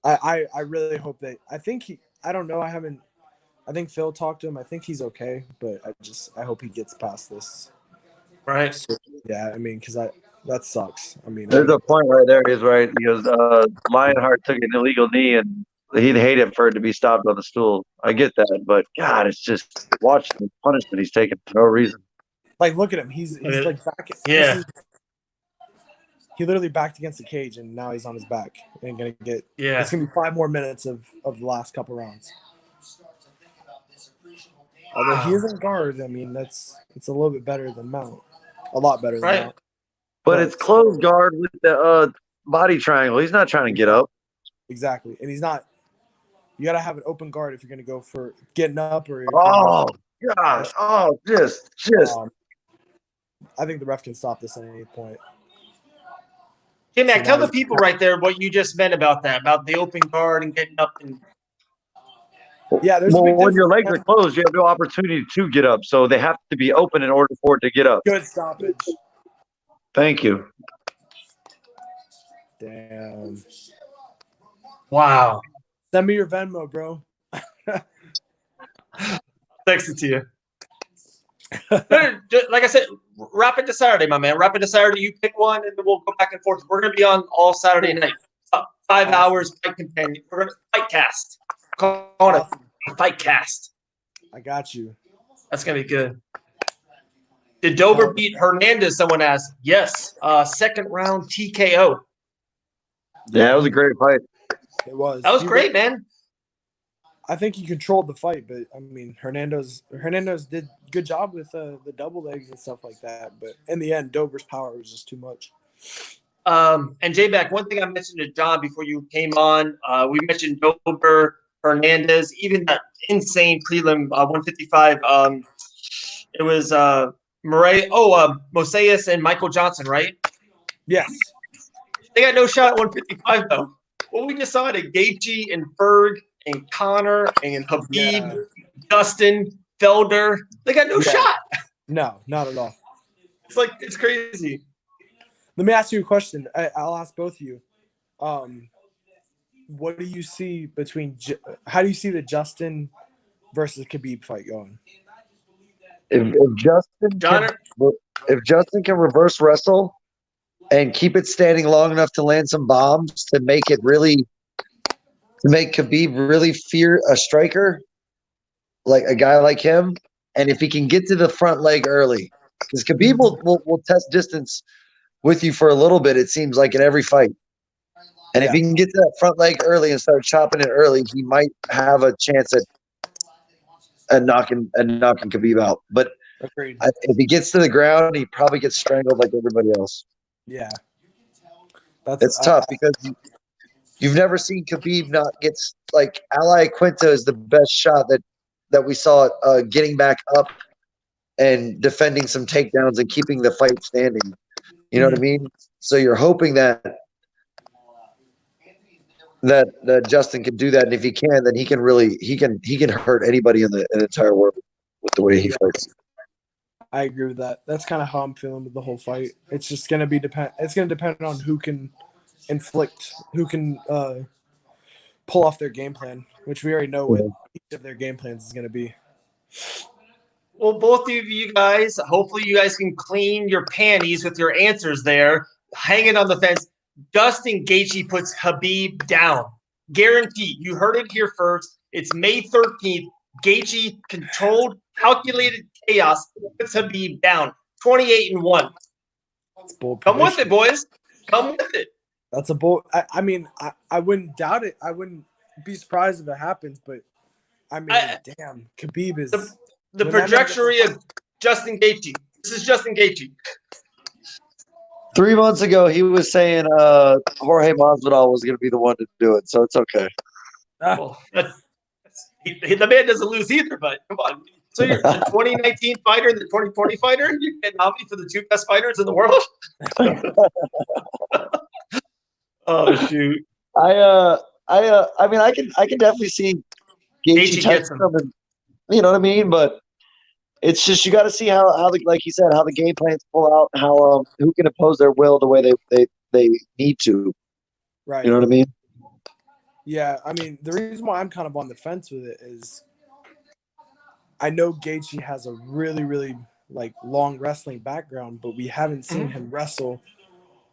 I really hope that. I don't know. I think Phil talked to him. I think he's okay, but I hope he gets past this. Right. So, yeah. I mean, because that sucks. I mean, there's a point right there. He's right. He goes, Lionheart took an illegal knee and he'd hate it for it to be stopped on the stool. I get that, but God, it's just watching the punishment he's taking for no reason. Like, look at him. He's like back. Yeah. He literally backed against the cage, and now he's on his back and gonna get. Yeah. It's gonna be 5 more minutes of the last couple rounds. Although he isn't guard, I mean it's a little bit better than Mount, a lot better than Mount. But it's closed guard with the body triangle. He's not trying to get up. Exactly, and he's not. You gotta have an open guard if you're gonna go for getting up or. Oh God! Oh, just. I think the ref can stop this at any point. Hey, Mac, tell the people right there what you just meant about that, about the open guard and getting up. And yeah, there's when your legs are closed, you have no opportunity to get up, so they have to be open in order for it to get up. Good stoppage. Thank you. Damn. Wow. Send me your Venmo, bro. Text it to you. Like I said, wrap it to Saturday, my man. Wrap it to Saturday. You pick one, and then we'll go back and forth. We're going to be on all Saturday night. 5 hours, fight companion. We're going to fight cast. Call it fight cast. I got you. That's going to be good. Did Dober beat Hernandez? Someone asked. Yes. Second round TKO. Yeah, it was a great fight. It was. That was great, man. I think he controlled the fight, but I mean, Hernandez did a good job with the double legs and stuff like that. But in the end, Dober's power was just too much. And J-Back, one thing I mentioned to John before you came on, we mentioned Dober, Hernandez, even that insane prelim 155. It was Moises and Michael Johnson, right? Yes. They got no shot at 155 though. Well, we just saw it at Gaethje and Berg and Connor and Khabib, Dustin, Felder. They got no shot. No, not at all. It's crazy. Let me ask you a question. I'll ask both of you. What do you see how do you see the Justin versus Khabib fight going? If Justin can reverse wrestle and keep it standing long enough to land some bombs to make Khabib really fear a striker, like a guy like him, and if he can get to the front leg early, because Khabib will test distance with you for a little bit, it seems like, in every fight. And if he can get to that front leg early and start chopping it early, he might have a chance at knocking Khabib out. But if he gets to the ground, he probably gets strangled like everybody else. Yeah. It's tough because you've never seen Khabib not get – like, Ally Quinta is the best shot that we saw getting back up and defending some takedowns and keeping the fight standing. You know what I mean? So you're hoping that Justin can do that, and if he can, then he can hurt anybody in the entire world with the way he fights. I agree with that. That's kind of how I'm feeling with the whole fight. It's just gonna depend on who can pull off their game plan, which we already know what each of their game plans is gonna be. Well, both of you guys, hopefully you guys can clean your panties with your answers there. Hanging on the fence. Dustin Gaethje puts Khabib down. Guaranteed. You heard it here first. It's May 13th. Gaethje controlled, calculated chaos puts Khabib down. 28-1. That's bold. Come with it, boys. Come with it. That's a bold. I mean, I wouldn't doubt it. I wouldn't be surprised if it happens, but I mean, damn, Khabib is the trajectory of Justin Gaethje. This is Justin Gaethje. 3 months ago, he was saying Jorge Masvidal was going to be the one to do it, so it's okay. Well, the man doesn't lose either, but come on. So you're the 2019 fighter and the 2020 fighter, and you get nominated for the 2 best fighters in the world? Oh, shoot. I mean, I can definitely see Gaethje gets him. You know what I mean? But it's just you got to see how like he said, how the game plans pull out, how who can oppose their will the way they need to. Right. You know what I mean? Yeah, I mean, the reason why I'm kind of on the fence with it is I know Gaethje has a really, really like long wrestling background, but we haven't seen him wrestle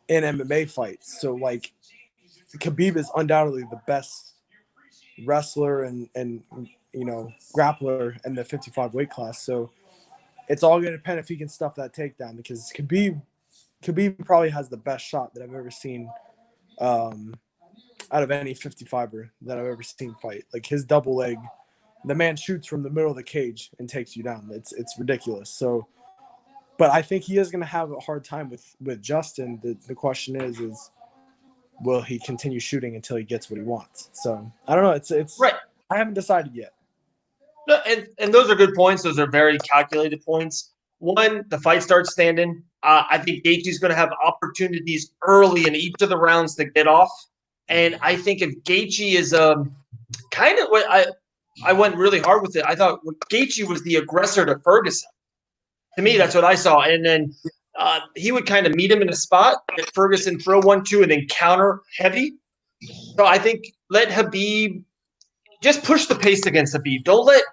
in MMA fights. So like Khabib is undoubtedly the best wrestler and grappler in the 55 weight class. So it's all going to depend if he can stuff that takedown, because Khabib probably has the best shot that I've ever seen out of any 55er that I've ever seen fight. Like his double leg, the man shoots from the middle of the cage and takes you down. It's ridiculous. So, but I think he is going to have a hard time with Justin. The question is will he continue shooting until he gets what he wants? So I don't know. It's right. I haven't decided yet. No, and those are good points. Those are very calculated points. When the fight starts standing, I think Gaethje's going to have opportunities early in each of the rounds to get off. And I think if Gaethje is kind of what I went really hard with it. I thought Gaethje was the aggressor to Ferguson. To me, that's what I saw. And then he would kind of meet him in a spot, let Ferguson throw 1-2, and then counter heavy. So I think let Khabib just push the pace against Khabib.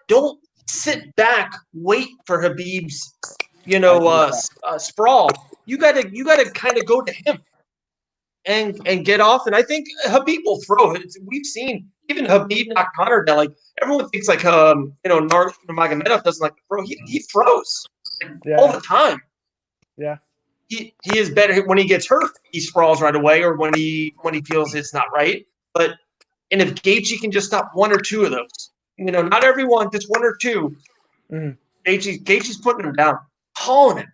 Don't sit back, wait for Khabib's, sprawl. You gotta kind of go to him and get off. And I think Khabib will throw it. We've seen even Khabib knock Conor down. Like everyone thinks like Nurmagomedov doesn't like to throw. He throws all the time. Yeah. He is better when he gets hurt. He sprawls right away, or when he feels it's not right. And if Gaethje can just stop one or two of those, not everyone, just one or two. Mm-hmm. Gaethje's putting him down, calling him.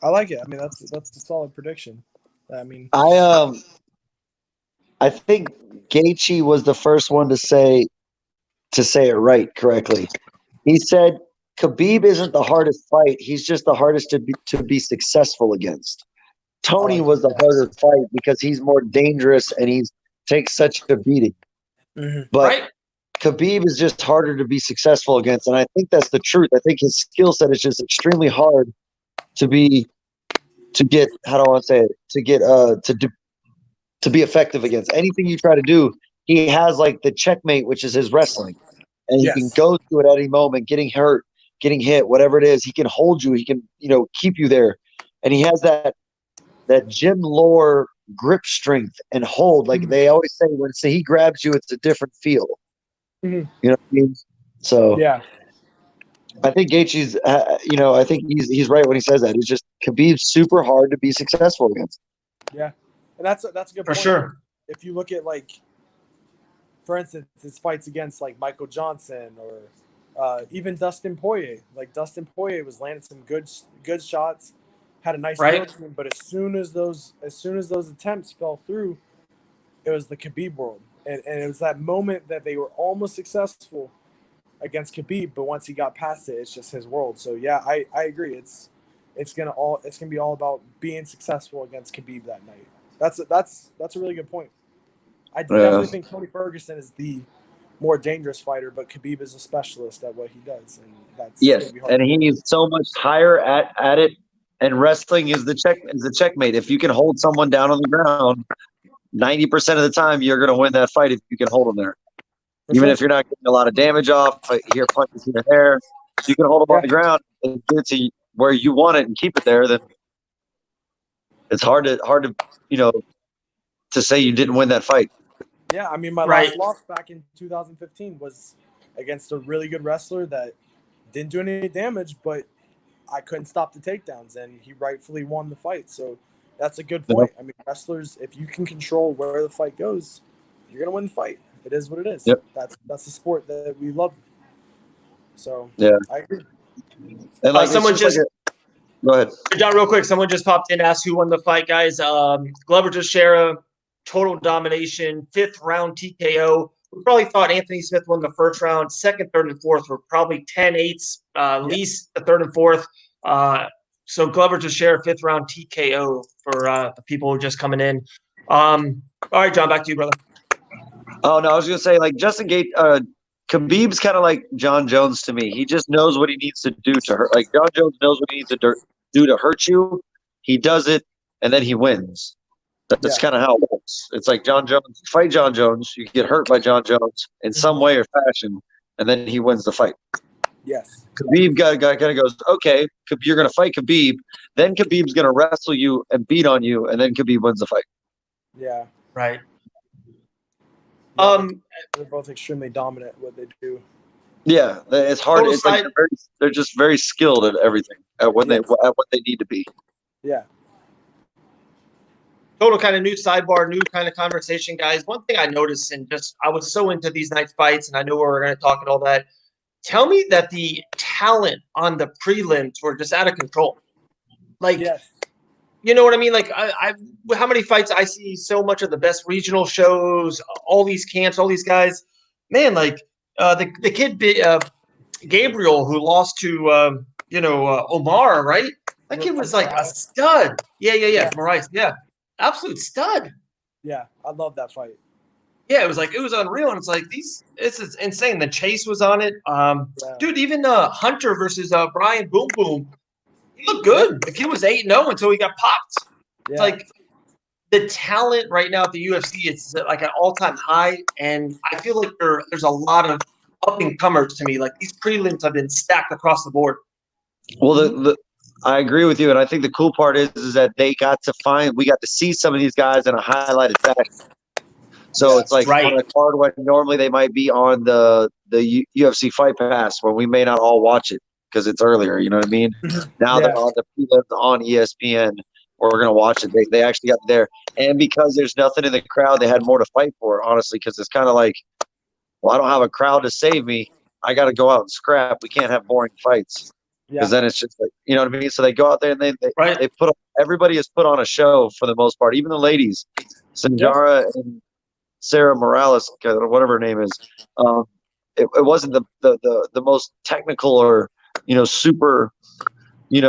I like it. I mean, that's a solid prediction. I mean, I think Gaethje was the first one to say it right correctly. He said Khabib isn't the hardest fight. He's just the hardest to be successful against. Tony was the harder fight because he's more dangerous and he takes such a beating. Mm-hmm. But Khabib is just harder to be successful against, and I think that's the truth. I think his skill set is just extremely hard to be effective against. Anything you try to do, he has like the checkmate, which is his wrestling, and he can go to it at any moment, getting hurt, getting hit, whatever it is. He can hold you. He can keep you there, and he has that gym lore grip strength and hold. Like they always say, when he grabs you, it's a different feel. Mm-hmm. You know what I mean? So yeah. I think Gaethje's, I think he's right when he says that. It's just Khabib's super hard to be successful against. Yeah, and that's a good point. For sure. If you look at, like, for instance, his fights against like Michael Johnson or even Dustin Poirier. Like Dustin Poirier was landing some good shots, had a nice marksman, but as soon as those attempts fell through, it was the Khabib world, and it was that moment that they were almost successful against Khabib, but once he got past it, it's just his world. So yeah, I agree. It's gonna be all about being successful against Khabib that night. That's a really good point. I definitely think Tony Ferguson is the more dangerous fighter, but Khabib is a specialist at what he does, and that's gonna be hard. And he's so much higher at it. And wrestling is the checkmate. If you can hold someone down on the ground, 90% of the time you're going to win that fight if you can hold them there. Even if you're not getting a lot of damage off, but you hear punches here and there, so you can hold them on the ground and get it to where you want it and keep it there. Then it's hard to to say you didn't win that fight. Yeah, I mean, my last loss back in 2015 was against a really good wrestler that didn't do any damage, but I couldn't stop the takedowns, and he rightfully won the fight. So that's a good point. I mean, wrestlers, if you can control where the fight goes, you're gonna win the fight. It is what it is. Yep. That's the sport that we love. So I agree. And like someone just go ahead, John, real quick. Someone just popped in, asked who won the fight, guys. Glover Teixeira, total domination, 5th round TKO. We probably thought Anthony Smith won the first round. Second, third, and fourth were probably 10-8s, least the third and fourth. So Glover Teixeira, 5th round TKO for the people who are just coming in. All right, John, back to you, brother. Oh no, I was gonna say, like, Justin Khabib's kind of like John Jones to me. He just knows what he needs to do to hurt. Like John Jones knows what he needs to do to hurt you. He does it, and then he wins. That's kind of how it works. It's like John Jones, fight John Jones, you get hurt by John Jones in some way or fashion, and then he wins the fight. Yes. Khabib guy kind of goes, okay, you're going to fight Khabib, then Khabib's going to wrestle you and beat on you, and then Khabib wins the fight. Yeah. Right. They're both extremely dominant at what they do. Yeah, it's hard. Total It's like side- they're just very skilled at everything at what Yes. they need to be. Yeah. Total kind of new sidebar, new kind of conversation, guys. One thing I noticed, and just I was so into these night fights, and I knew we were going to talk and all that. Tell me that the talent on the prelims were just out of control. Like, Yes. you know what I mean? Like, how many fights I see so much of the best regional shows, all these camps, all these guys. Man, like the kid Gabriel who lost to Omar, right? That kid was like a stud. Yeah. Marais, yeah, absolute stud. Yeah, I love that fight. Yeah, it was unreal, and it's like it's insane. The chase was on it, dude. Even Hunter versus Brian Boom Boom, he looked good. The kid was 8-0 until he got popped. Yeah. It's like the talent right now at the UFC is like an all-time high, and I feel like there's a lot of up-and-comers to me. Like these prelims have been stacked across the board. Well, I agree with you, and I think the cool part is that we got to see some of these guys in a highlighted fashion. So it's like right. on a card when normally they might be on the UFC Fight Pass, where we may not all watch it because it's earlier. You know what I mean? Now they're on the prelims on ESPN, where we're gonna watch it. They actually got there, and because there's nothing in the crowd, they had more to fight for. Honestly, because it's kind of like, well, I don't have a crowd to save me. I got to go out and scrap. We can't have boring fights. Because then it's just like, you know what I mean? So they go out there and they everybody has put on a show for the most part, even the ladies. Sanjara and Sarah Morales, or whatever her name is. It wasn't the most technical or, super, like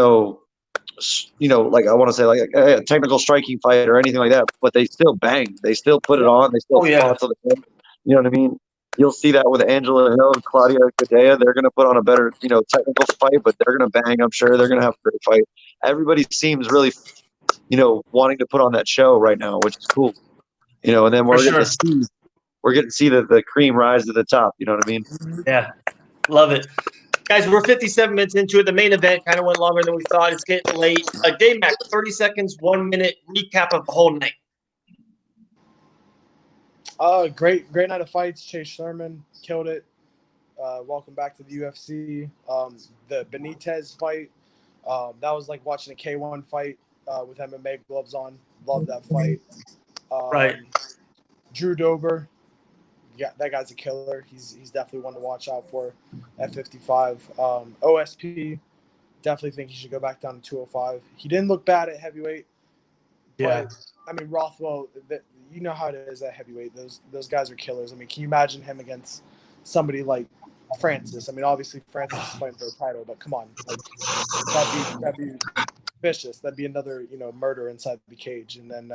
I want to say like a technical striking fight or anything like that, but they still bang. They still put it on. They still fought to the end. You know what I mean? You'll see that with Angela Hill and Claudia Gadea. They're going to put on a better, technical fight, but they're going to bang. I'm sure they're going to have a great fight. Everybody seems really, wanting to put on that show right now, which is cool. And then we're getting to see the cream rise to the top. You know what I mean? Yeah, love it. Guys, we're 57 minutes into it. The main event kind of went longer than we thought. It's getting late. J-Mac, 30 seconds, 1 minute recap of the whole night. Great night of fights. Chase Sherman killed it. Welcome back to the UFC. The Benitez fight, that was like watching a K1 fight with MMA gloves on. Love that fight. Right. Drew Dober, yeah, that guy's a killer. He's definitely one to watch out for at 55. OSP, definitely think he should go back down to 205. He didn't look bad at heavyweight. Yeah. But, I mean, Rothwell, you know how it is at heavyweight. Those guys are killers. I mean, can you imagine him against somebody like Francis? I mean, obviously Francis is fighting for a title, but come on, like, that'd be vicious. That'd be another murder inside the cage. And then,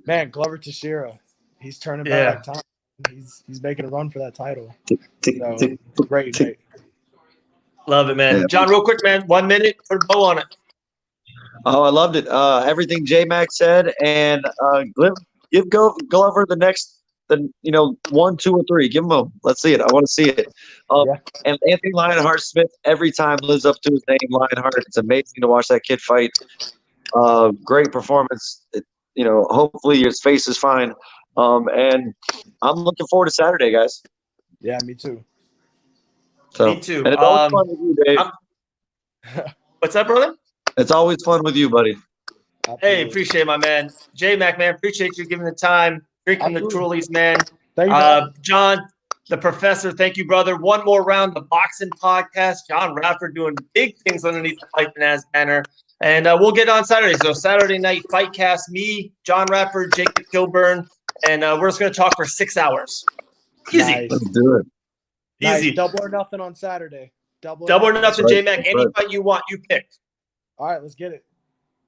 man, Glover Teixeira, he's turning back time. He's making a run for that title. So, great. Love it, man. John, real quick, man. 1 minute. Put a bow on it. Oh, I loved it. Everything J-Mac said, and give Glover the next, 1, 2, or 3. Give him a. Let's see it. I want to see it. And Anthony Lionheart-Smith every time lives up to his name, Lionheart. It's amazing to watch that kid fight. Great performance. Hopefully his face is fine. And I'm looking forward to Saturday, guys. Yeah, me too. Me too. And it's always fun with you, Dave. What's up, brother? It's always fun with you, buddy. Absolutely. Hey, appreciate it, my man. J-Mac, man, appreciate you giving the time, drinking the Trulies, man. Thank you. John, the professor, thank you, brother. One more round, the boxing podcast. John Radford doing big things underneath the Fight Finance banner. And we'll get on Saturday. So Saturday night, Fightcast, me, John Radford, Jacob Kilburn, and we're just going to talk for 6 hours. Easy. Nice. Let's do it. Easy. Nice. Double or nothing on Saturday. Double or nothing, right. J-Mac. Any fight you want, you pick. All right, let's get it.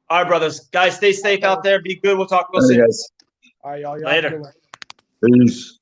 All right, brothers. Guys, stay safe out there. Be good. We'll talk real soon. Guys. All right, y'all. Later. Have a good one. Peace.